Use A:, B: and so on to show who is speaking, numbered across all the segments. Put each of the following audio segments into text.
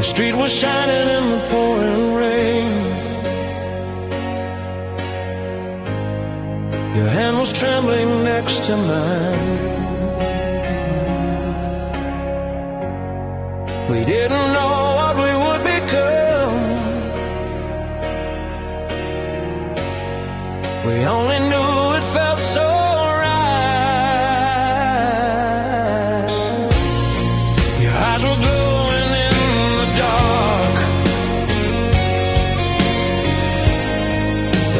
A: street was shining in the pouring rain. Your hand was trembling next to mine. We didn't know what we would become. We only knew it felt so right. Your eyes were glowing in the dark,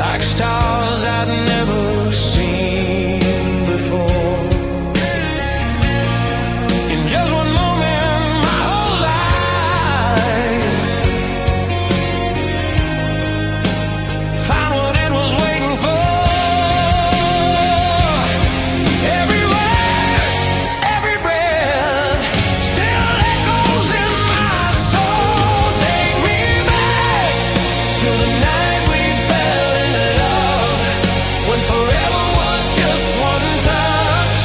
A: like stars I'd never seen before. In just one moment, my whole life found what it was waiting for. Every word, every breath still echoes in my soul. Take me back to the night we fell in love, when forever was just one touch,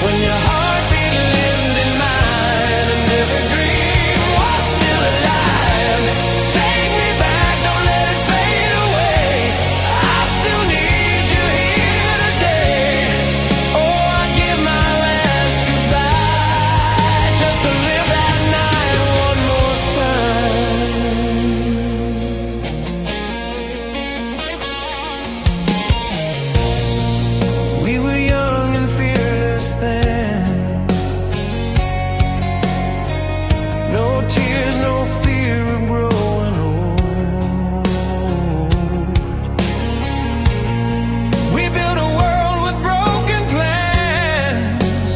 A: when your heartbeat lived in mine and every dream was still alive. Take me back, don't let it fade away. I still need you here today. Oh, I give my last goodbye just to live that night one more time. We were young and fearless then. No tears, no fear of growing old. We built a world with broken plans,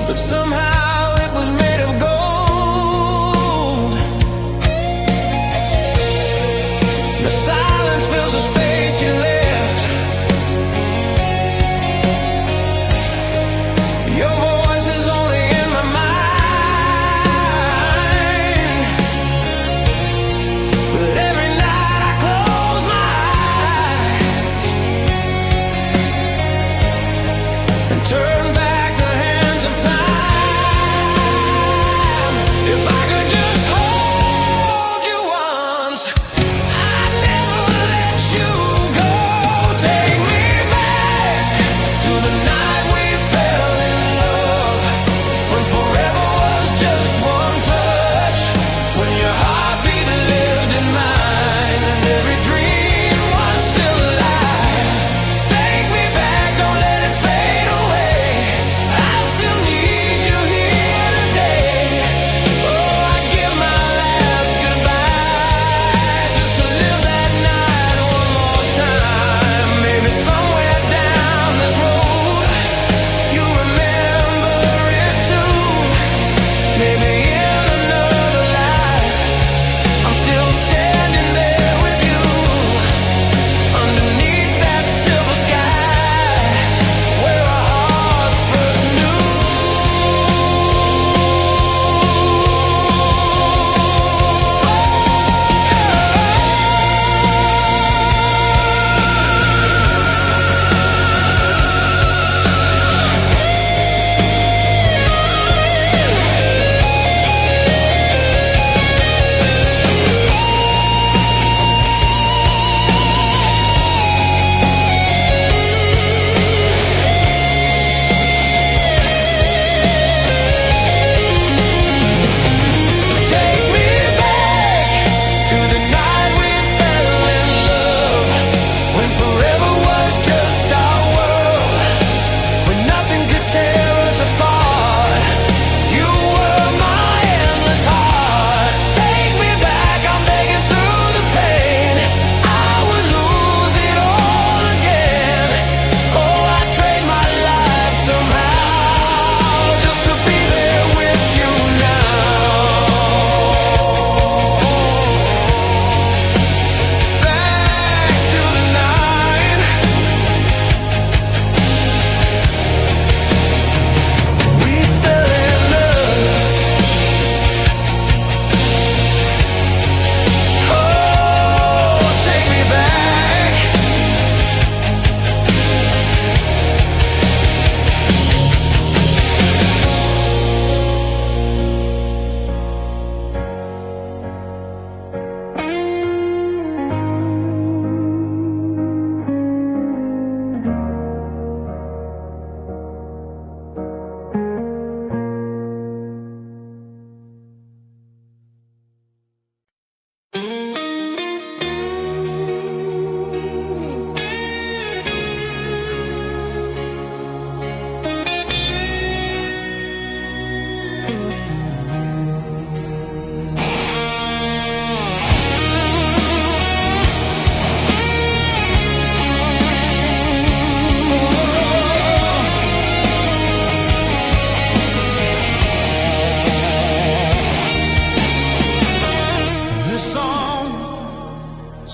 A: but somehow it was made of gold. The silence fills the space you left. Your voice is only in my mind, but every night I close my eyes and turn back the hands of time. If I could just hold you once, I'd never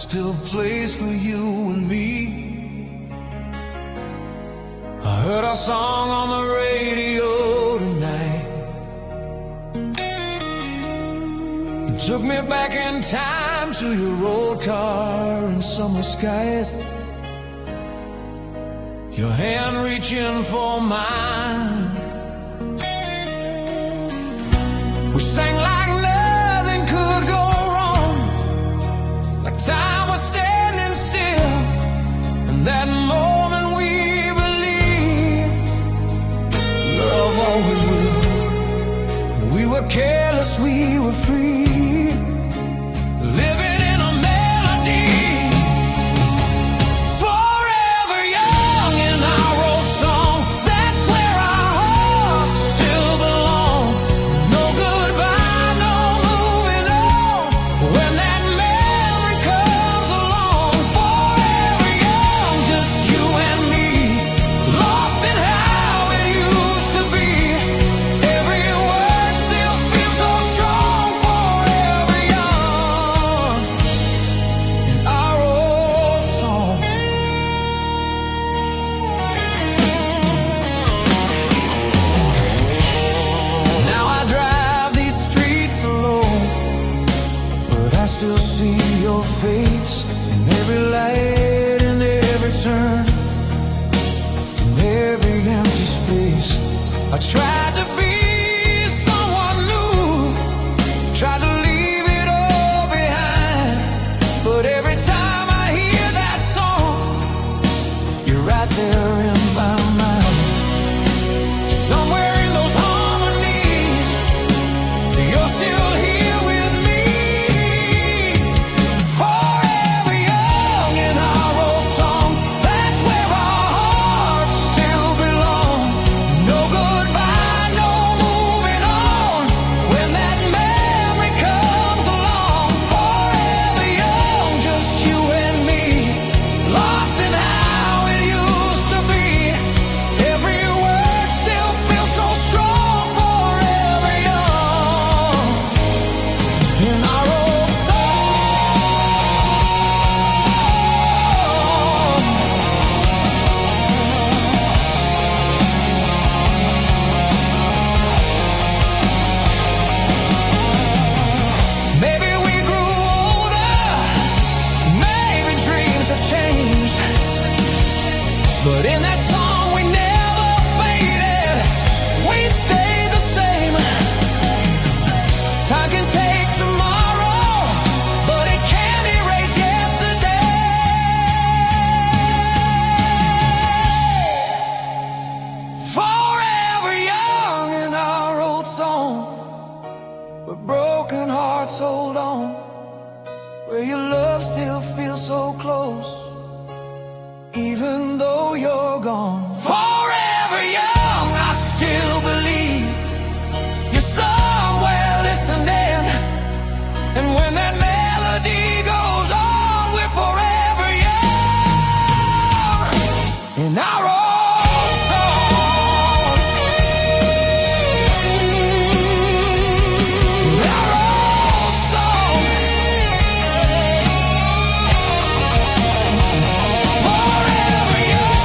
A: still plays for you and me. I heard our song on the radio tonight. It took me back in time to your old car and summer skies. Your hand reaching for mine. We sang like nothing could go wrong, like time was standing still. And that moment we believed love always will. We were careless, we were free, living in a melody. Forever young in our old song, that's where our hearts still belong. No goodbye, no moving on, when that memory comes along. Forever young, just you and me, lost in how it used to be. Every word still feels so strong. Forever young in our old song. Now I drive these streets alone, but I still see your face in every light, in every turn, in every empty space. I tried to be someone new, tried to leave it all behind, but every time I hear that song, you're right there in my mind. Somewhere in those harmonies, you're still here with me. Forever young in our old song, that's where our hearts still belong. No goodbye, no moving on, when that memory comes along. Forever young, just you and me, lost in how it used to be. Every word still feels so strong. Forever young in our old song. Maybe we grew older, maybe dreams have changed, but in that song we never faded, we stayed the same. Time can take tomorrow, but it can't erase yesterday. Forever young in our old song, where broken hearts hold on, where your love still feels so close, even though you're gone. Forever young, I still believe you're somewhere listening, and when that melody goes on, we're forever young in our own song. In our own song. Forever young.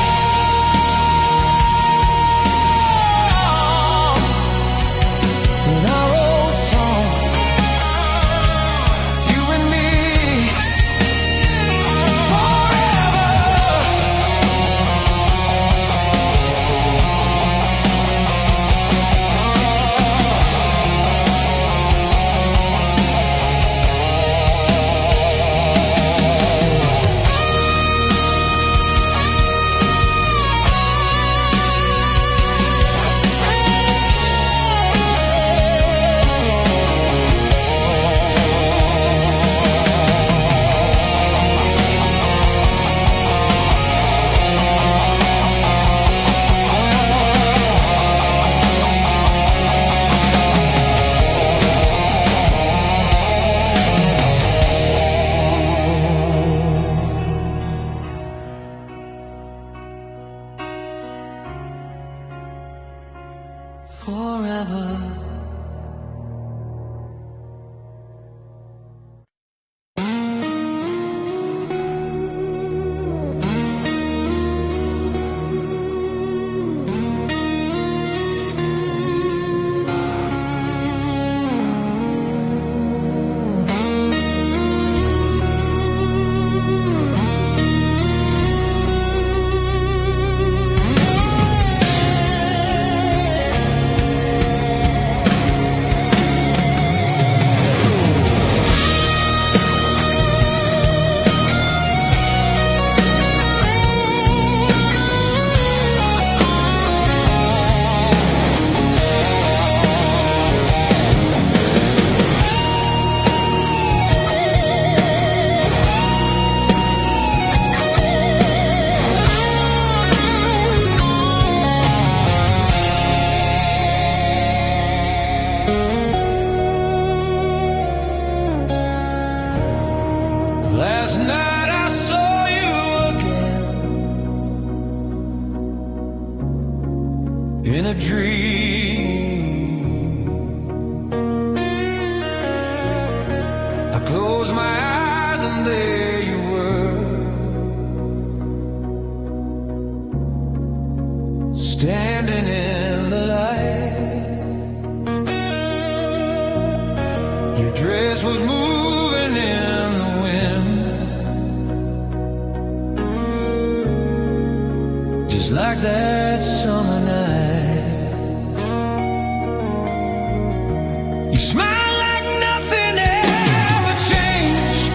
A: in a dream. I closed my eyes and there you were, standing in the light. Your dress was moving in the wind, just like that summer night. You smile like nothing ever changed,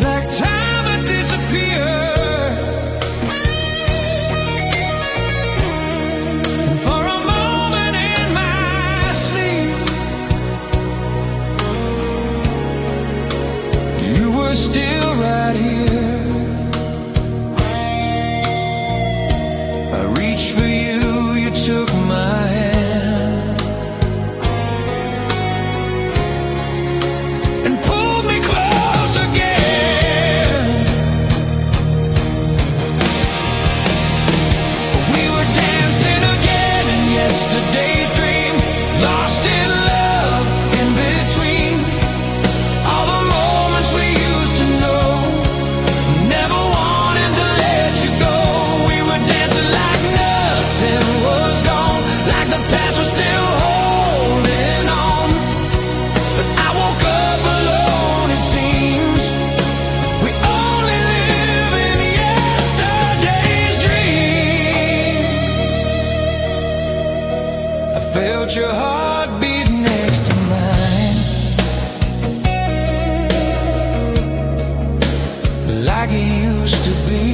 A: like time had disappeared. And for a moment in my sleep, you were still right here. I reached for you, you took my hand and pulled me close again. We were dancing again in yesterday's dream, lost in love in between all the moments we used to know, never wanting to let you go. We were dancing like nothing was gone, like the past was still holding on. But I woke up alone, it seems. We only live in yesterday's dream. I felt your heartbeat next to mine, like it used to be.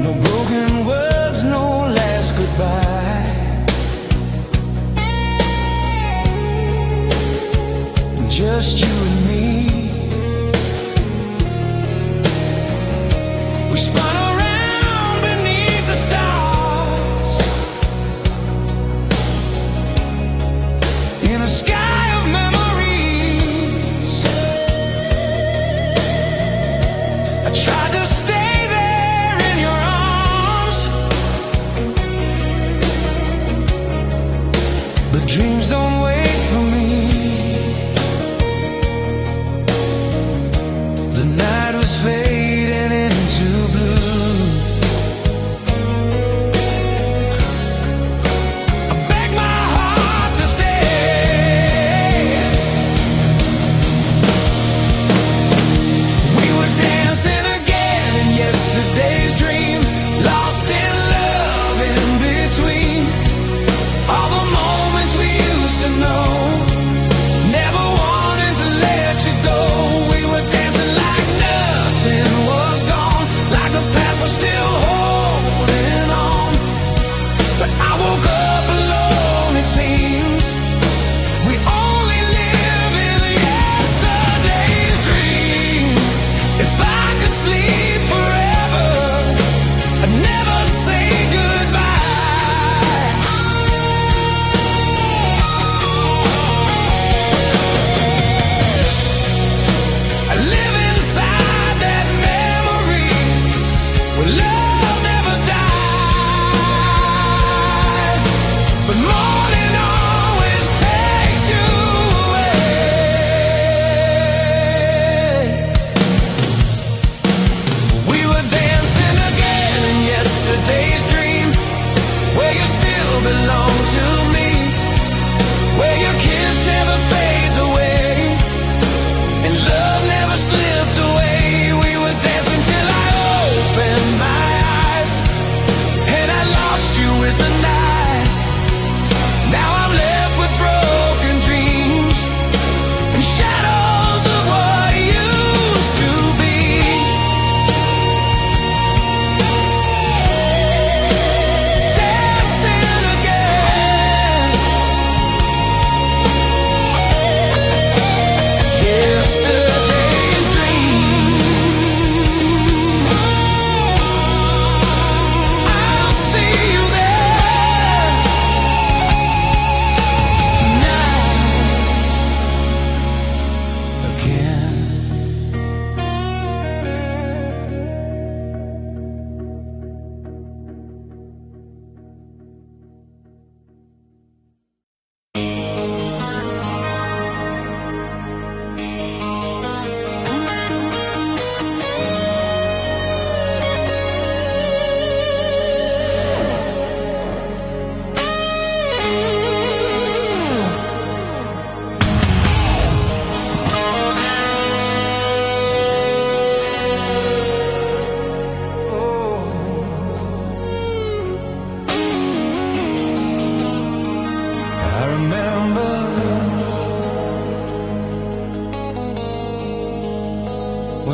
A: No broken words, no last goodbye, just you and me. We spun around beneath the stars in a sky of memories. I tried to stay there in your arms, but dreams don't wait for me. The night was fading into blue. I begged my heart to stay,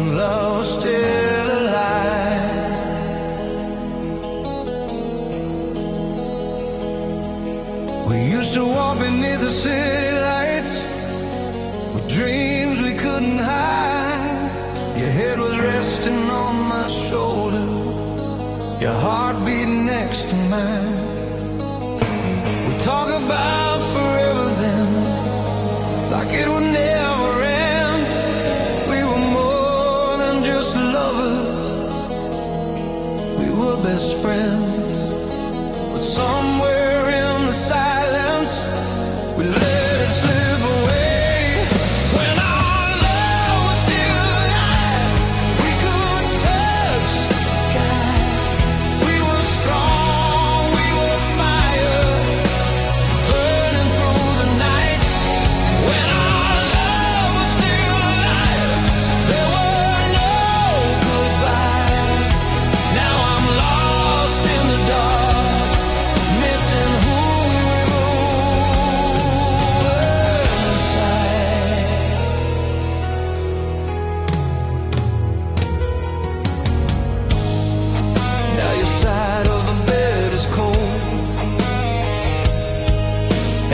A: when love was still alive. We used to walk beneath the city lights with dreams we couldn't hide. Your head was resting on my shoulder, your heart beat next to mine. We talk about forever then, like it would never end. We were more than just lovers, we were best friends. But somewhere in the silence, we let it slip away. When our love was still alive, we could touch the sky. We were strong, we were fire, burning through the night. When our love was still alive, there were no goodbyes. Now I'm lost in the dark, missing who we were inside. Now your side of the bed is cold,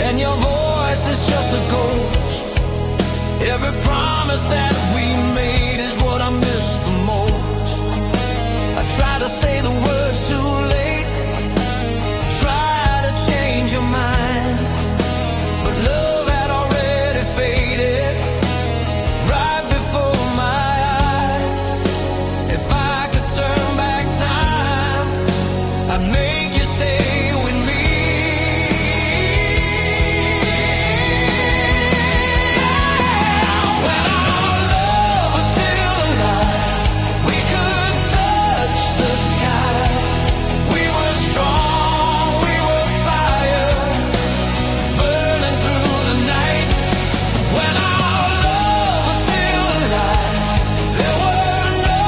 A: and your voice is just a ghost. Every promise that we made is what I miss the most. I try to say the words too late, try to change your mind, but love had already faded right before my eyes. If I could turn back time, I'd make you stay with me. When our love was still alive, we could touch the sky. We were strong, we were fire, burning through the night. When our love was still alive, there were no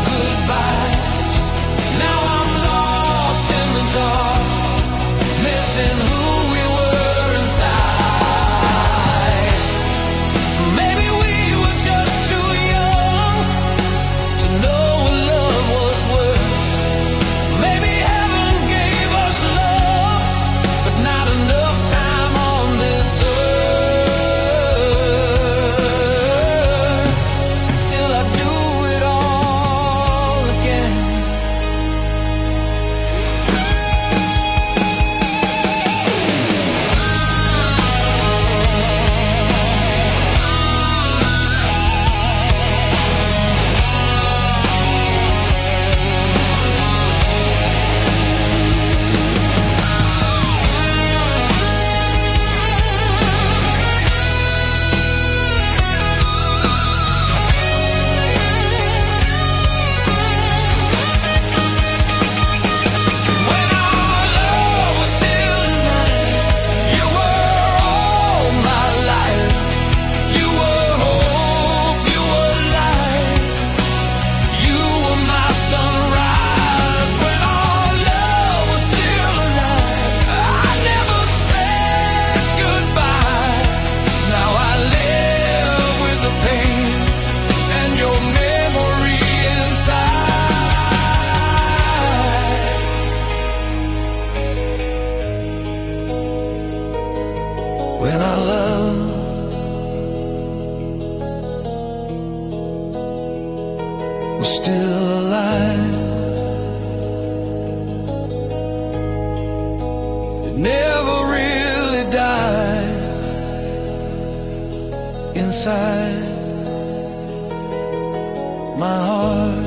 A: goodbyes. Now I'm lost in the dark, missing who we were inside. Maybe we were just too young to know what love was worth. Maybe heaven gave us love, but not enough time on this earth. Still I'd do it all again. When our love was still alive, you were all my life. You were hope, you were light, you were my sunrise. When our love was still alive, I never said goodbye. Now I live with the pain and your memory inside. When our love was still alive, it never really died inside my heart.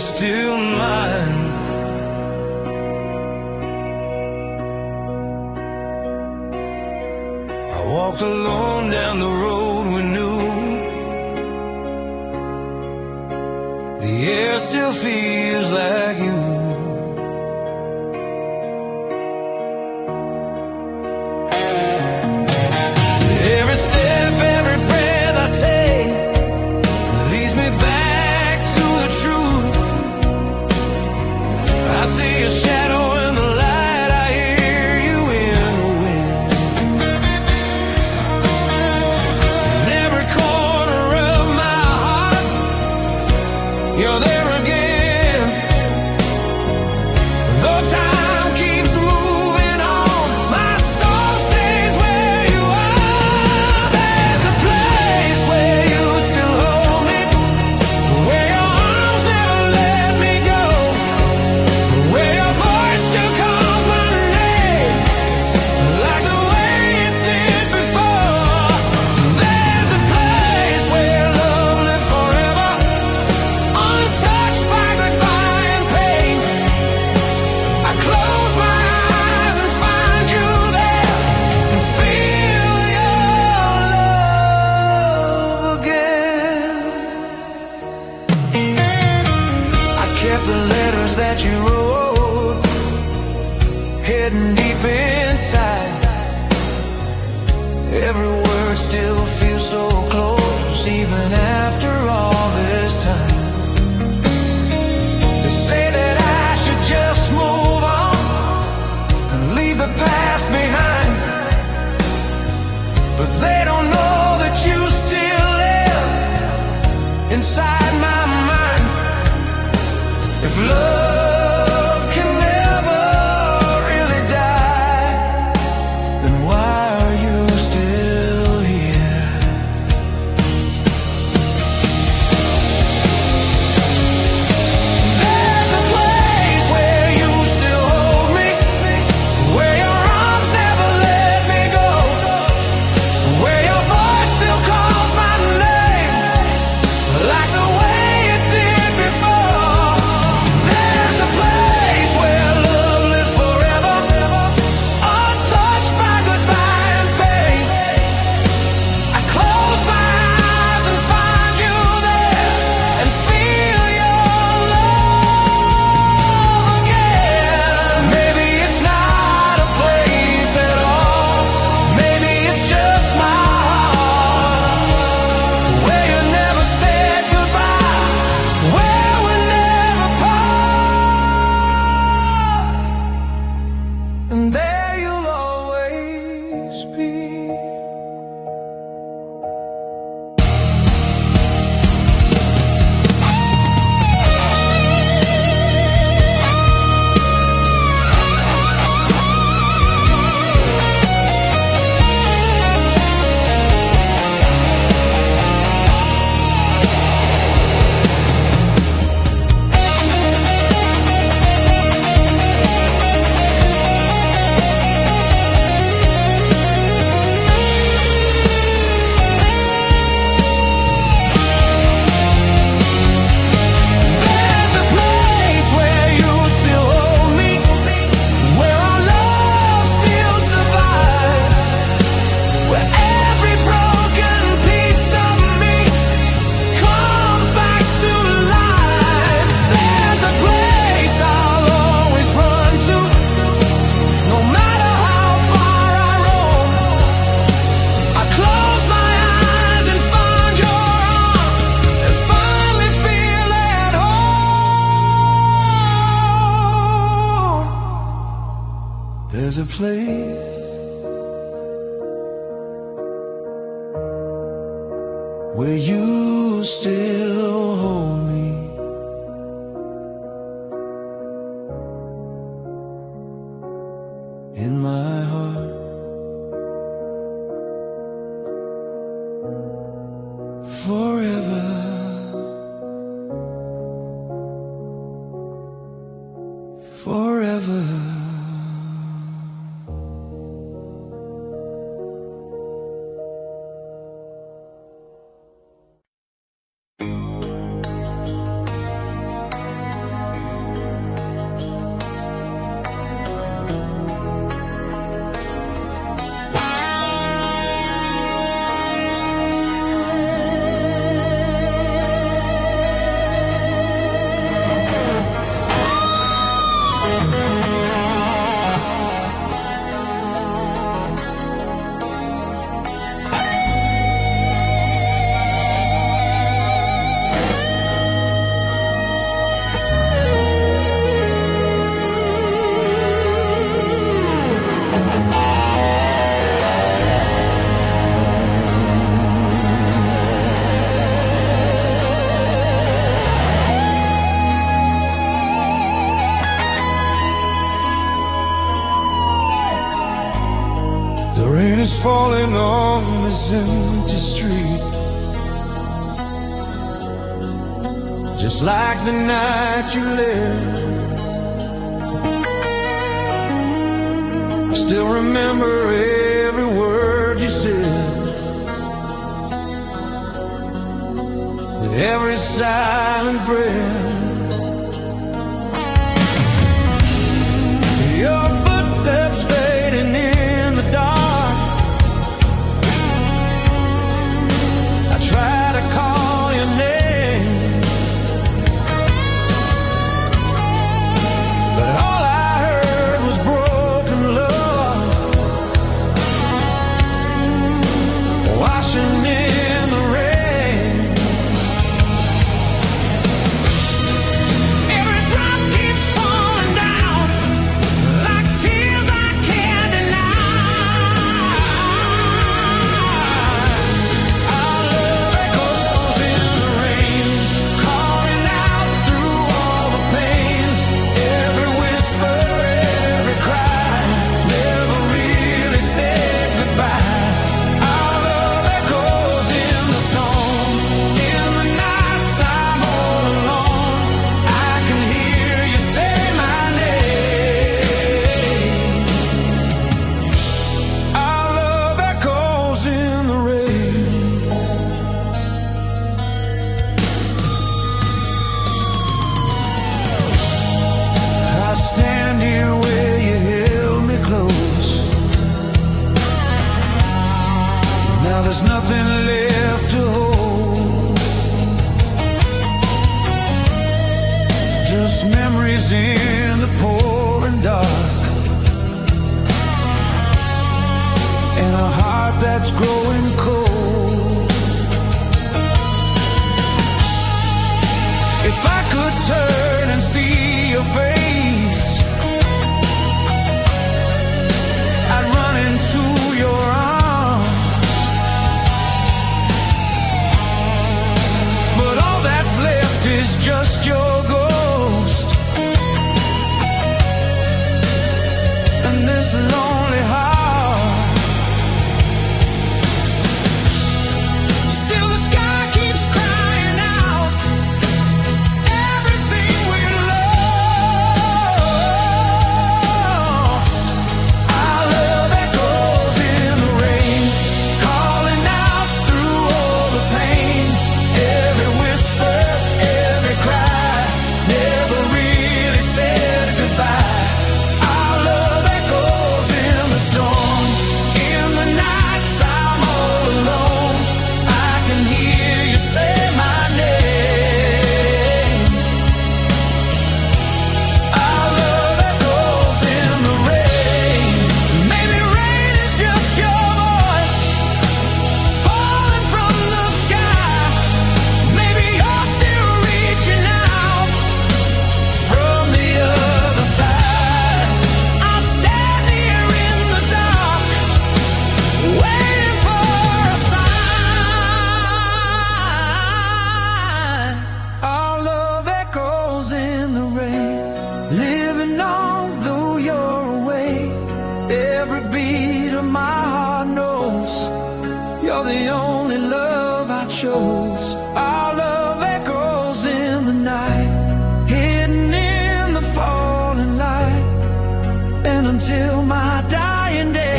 A: still mine. I walked alone down the road we knew. The air still feels like you. Every step, every breath I take leads me back to the truth. I see a shadow in the light, I hear you in the wind. In every corner of my heart, you're there again. Though time keeps moving on, my soul stays where you are. There's a place where you still hold me, where your arms never let me go, where your voice still calls my name, like the way it did before. There's a place where love lives forever, untouched by goodbye and pain. I close my eyes and find you there, and feel your love again. I kept the letters that you wrote, hidden deep inside. Every word still feels so close, even after all this time. They say that I should just move on and leave the past behind, but they don't know that you still live inside my mind. If love can never really die, then why are you still here? There's a place where you still hold me, where your arms never let me go, where your voice still calls my name, like the way it did before. There's a place where love lives forever, untouched by goodbye and pain. I close my eyes and find you there, and feel your love again. Maybe it's not a place at all, maybe it's just my heart, where you never said goodbye, where we never part, and there you'll always be. There's a place where you still hold me, where our love still survives, where every broken piece of me comes back to life. There's a place I'll always run to, no matter how far I roam. I close my eyes and find your arms, and finally feel at home. There's a place where you still hold me, in my heart, forever, forever. this empty street, just like the night you left. I still remember every word you said, every silent breath. Your footsteps fading in the dark. I try to call your name, but all I heard was broken love washing in the rain. Every drop keeps falling down like tears I can't deny. Our love echoes in the rain, calling out through all the pain. Every whisper, every cry, never really said goodbye. Our love echoes in the storm. In the nights I'm all alone, I can hear you say my name. Our love echoes in the rain. I stand here where you held me close. Now there's nothing left to hold, just memories in the pouring dark, and a heart that's growing cold. If I could turn and see your face, I'd run into your arms, but all that's left is just your ghost and this lonely heart. Still the sky keeps crying out everything we lost. Our love echoes in the rain, calling out through all the pain. Every whisper, every cry, never really said goodbye. Our love echoes in the storm. In the nights I'm all alone, I can hear you say my name. Our love echoes in the rain. Maybe rain is just your voice falling from the sky. Maybe you're still reaching out from the other side. I stand here in the dark, waiting for a sign. Our love echoes in the rain, living on though you're away. Every beat of my heart knows you're the only love I chose. Our love echoes in the night, hidden in the falling light, and until my dying day,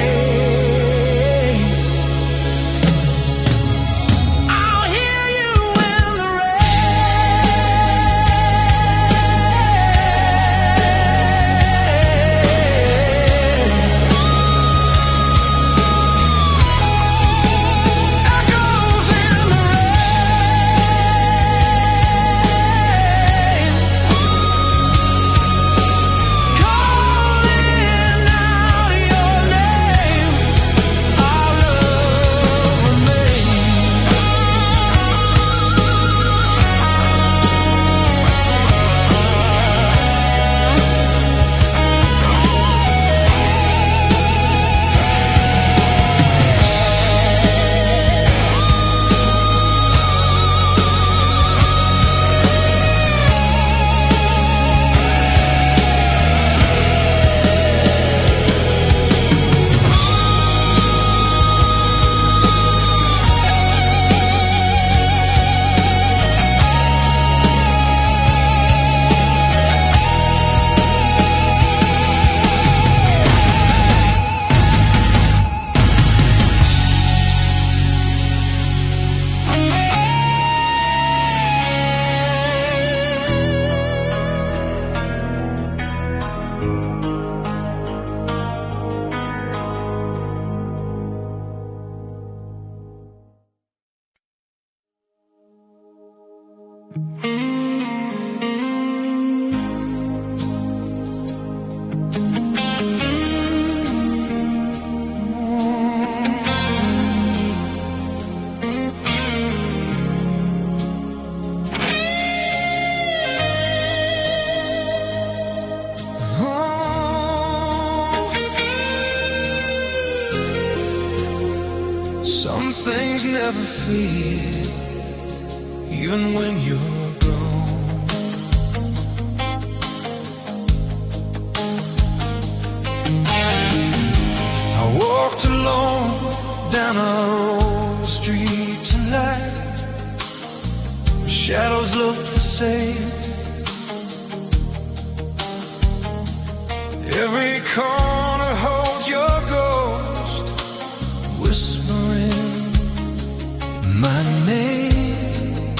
A: I'll hear you in the echoes in the rain, calling out. feel, even when you're gone. I walked alone down a old street tonight. Shadows look the same. Every corner holds your ghost, whispering my name.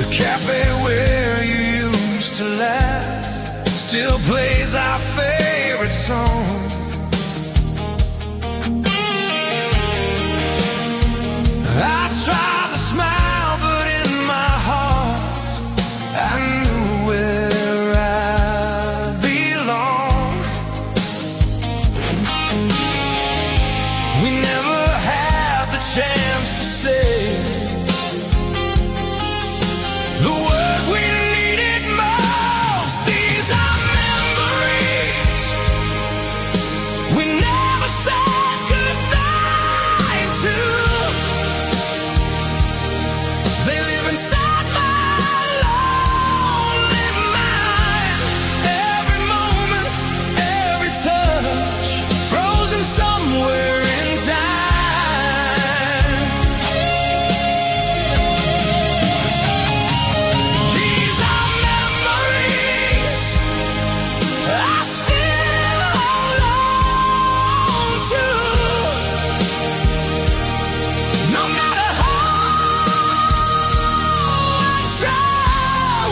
A: The cafe where you used to laugh still plays our favorite song. I tried to smile, but in my heart I knew where I belong. We never had the chance to say the words we needed most. These are memories we never said goodbye to. They live inside my lonely mind. Every moment, every touch, frozen somewhere in time. These are memories I still hold on to. No matter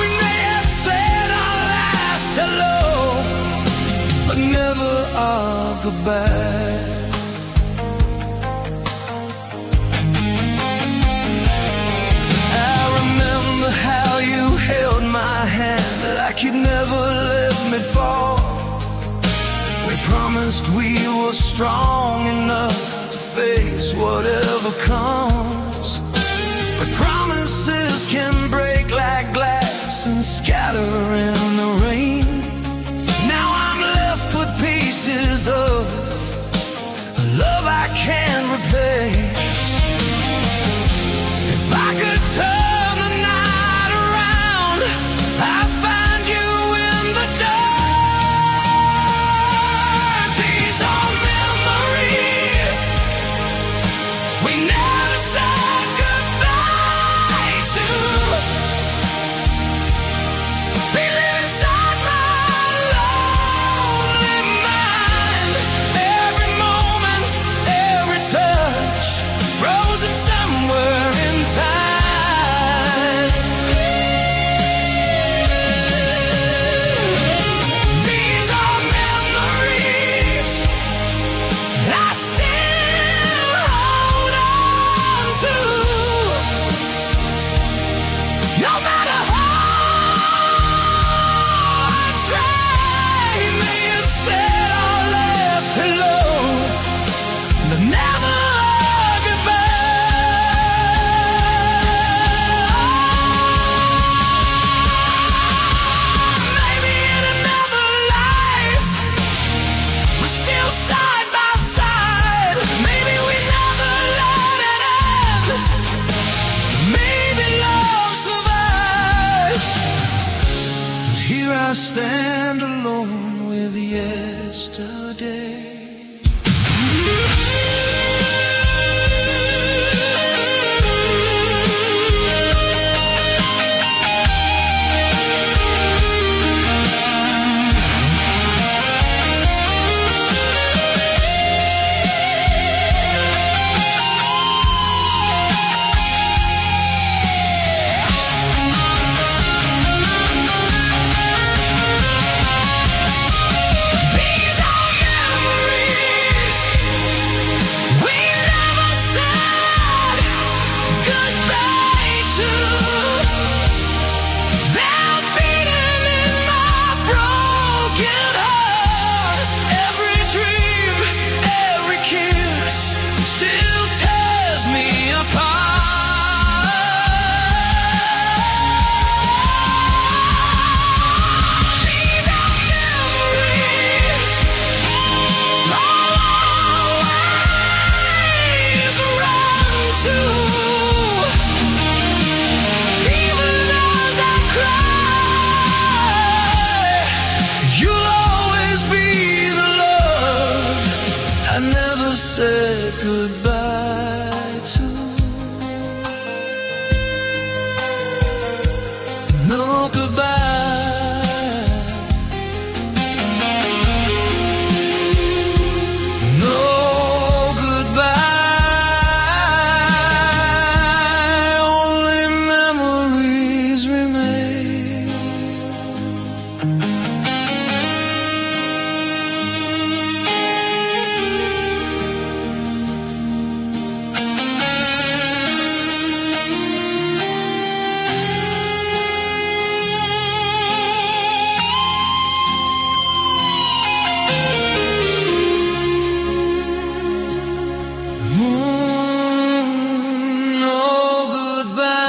A: we may have said our last hello, but never our goodbye. I remember how you held my hand like you'd never let me fall. We promised we were strong enough to face whatever comes. But promises can break like glass and scatter in the rain. Now I'm left with pieces of a love I can't replace. If I could turn the night around, I'd find you in the dark. These are memories we never said goodbye to. They live inside my lonely mind. Every moment, every touch, frozen somewhere in time. These are memories I still hold on to. No matter how I try, may have said our last hello, but never goodbye. Maybe in another life we're still side by side. Maybe we never let it end. Maybe love survives. But here I stand alone with yesterday. These are memories never said goodbye to. No goodbye, no goodbye, only memories remain. No goodbye.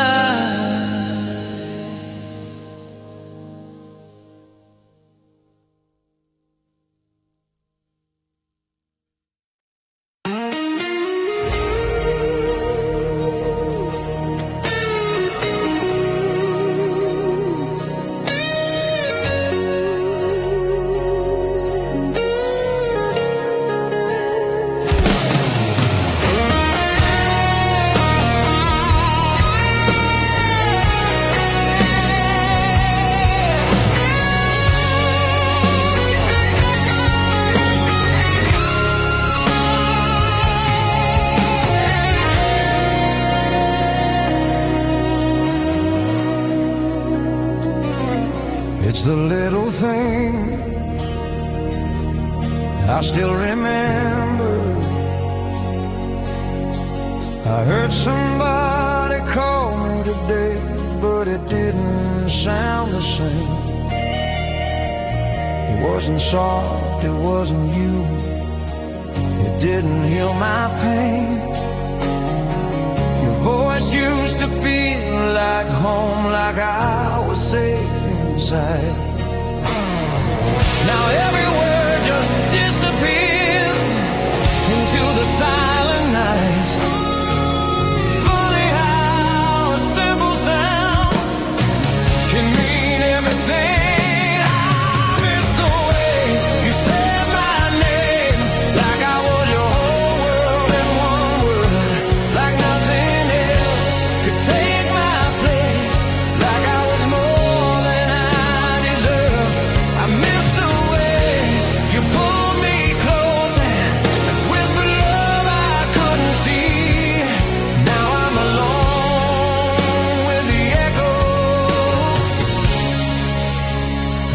A: It's the little thing I still remember. I heard somebody call me today, but it didn't sound the same. It wasn't soft, it wasn't you. It didn't heal my pain. Your voice used to feel like home, like I was safe inside. Now every word just disappears into the silent night. Funny how a simple sound can mean everything. I miss the way you said my name, like I was your whole world in one word, like nothing else could take my place, like I was more than I deserve. I miss the way you pulled me close and whispered love I couldn't see. Now I'm alone with the echo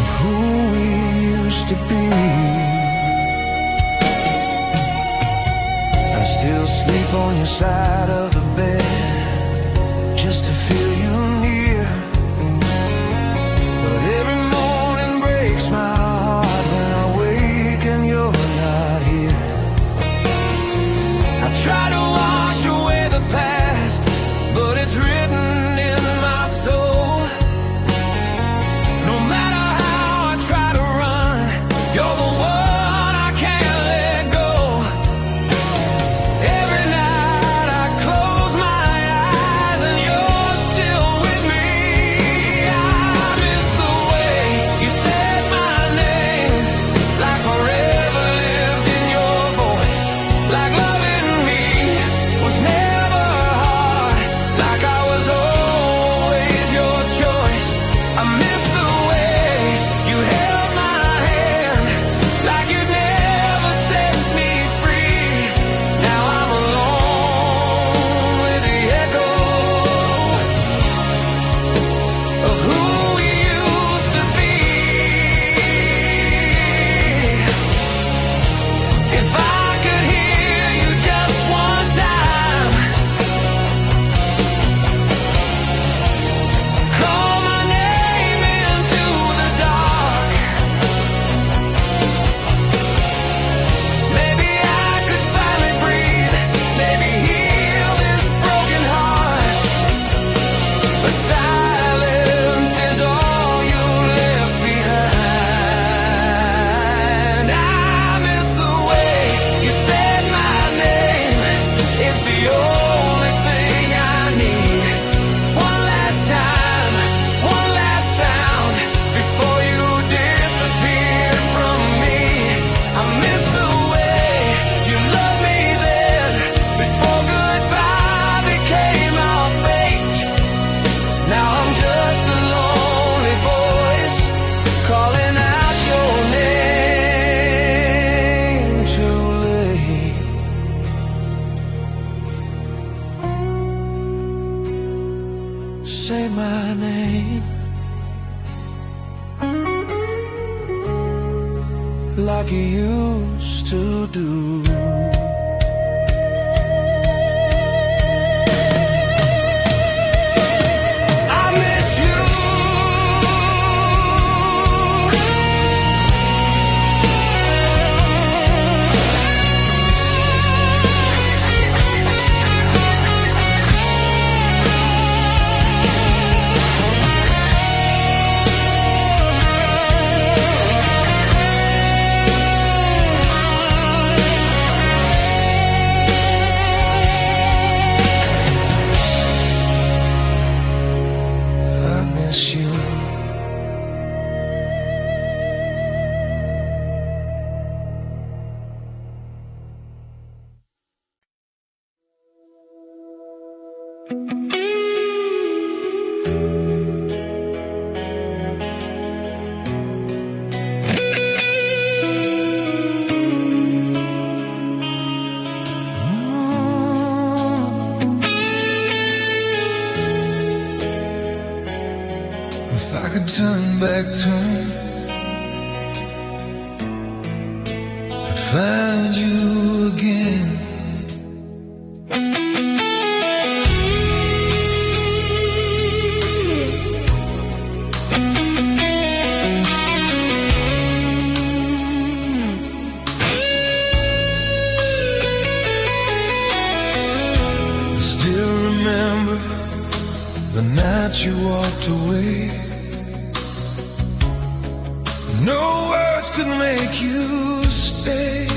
A: of who we used to be. I still sleep on your side of the bed just to feel you near. But every morning breaks my heart when I wake and you're not here. I try to wash away the past, but it's written in my soul. No matter how I try to run, you're the one I can't let go. Every night I close my eyes and you're still with me. say my name like you used to do.
B: If I could turn back time, I'd find you again. I still remember the night you walked away. No words could make you stay.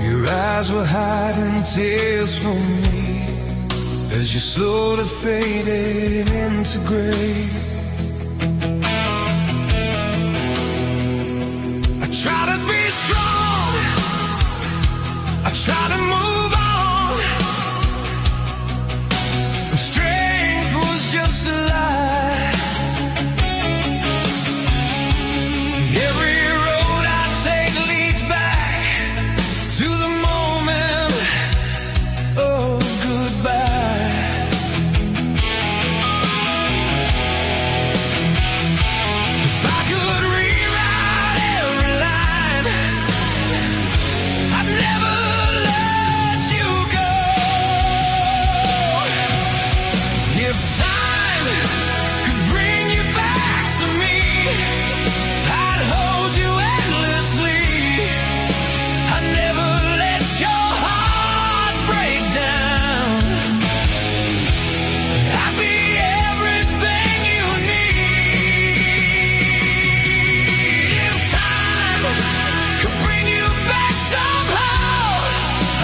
B: Your eyes were hiding tears from me as you slowly faded into gray. I try to be strong, I try to move on, but strength was just a lie. Every road I take leads back to the moment of goodbye. If I could rewrite every line, I'd never let you go. If time could bring you back to me, I'd hold you endlessly. I'd never let your heart break down. I'd be everything you need. If time could bring you back somehow,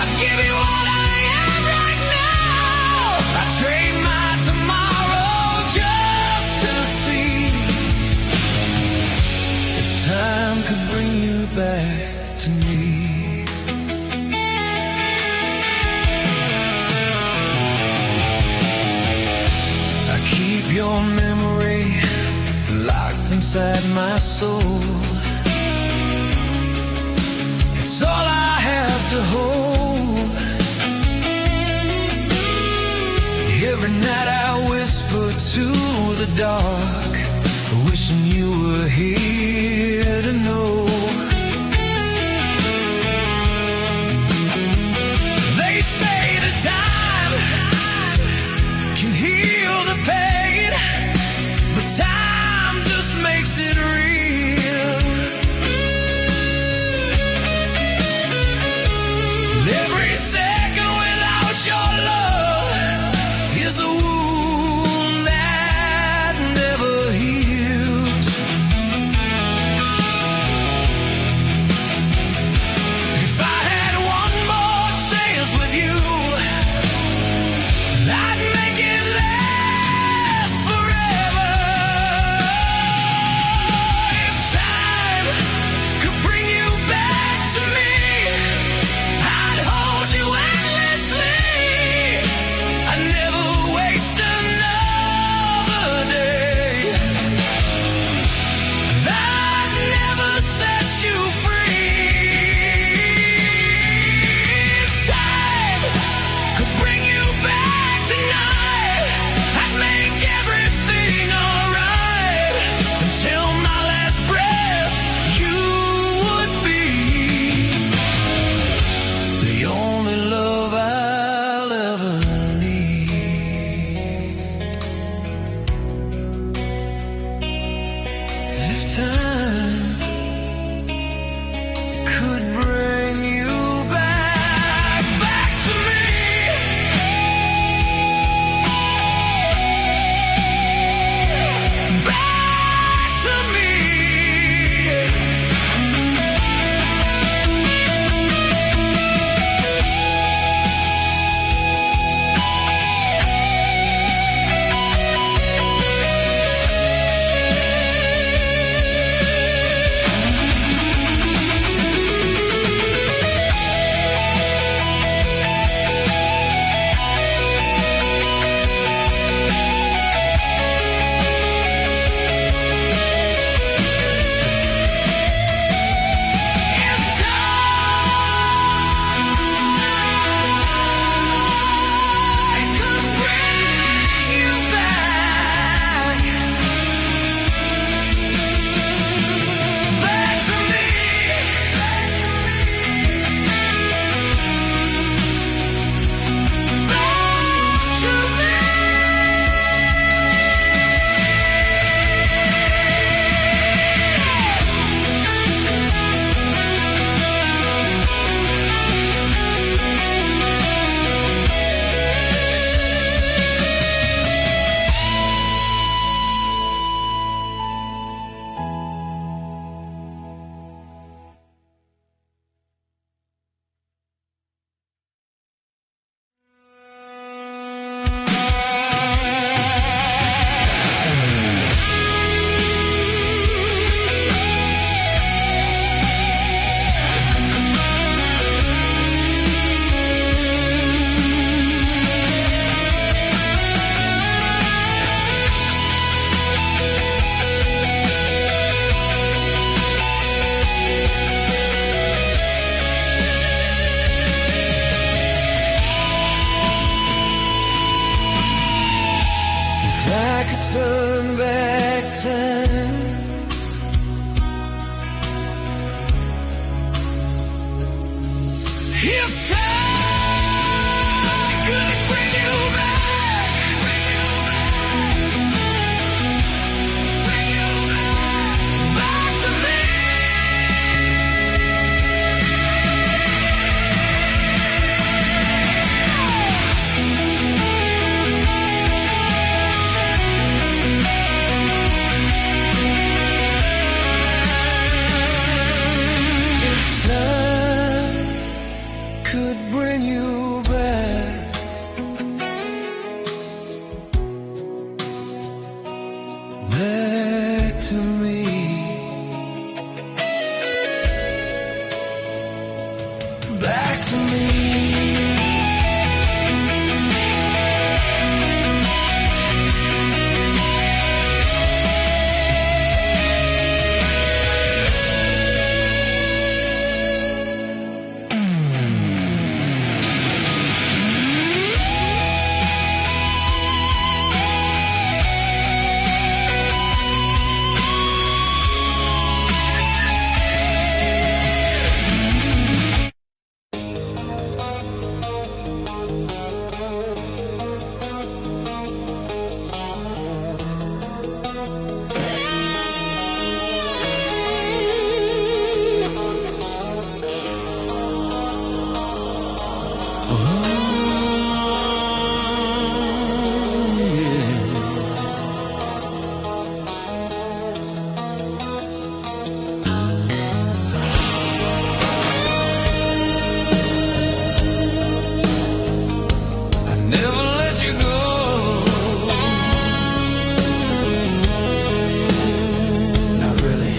B: I'd give you all I am right now. I'd trade my tomorrow just to see if time could bring you back to me. I keep your memory locked inside my soul. It's all I have to hold. Every night I whisper to the dark, wishing you were here to know. They say that time can heal the pain, but time just makes it real. And every second without your love is a wound that never heals. If time could bring you back, back to me. If time could bring you back, back to me, back to me. I never let you go. Not really.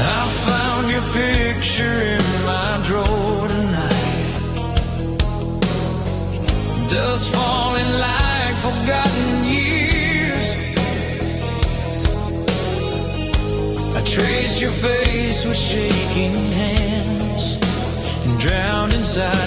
B: I found your picture in my drawer tonight. Dust falling like forgotten years. I traced your face with shaking hands and drowned inside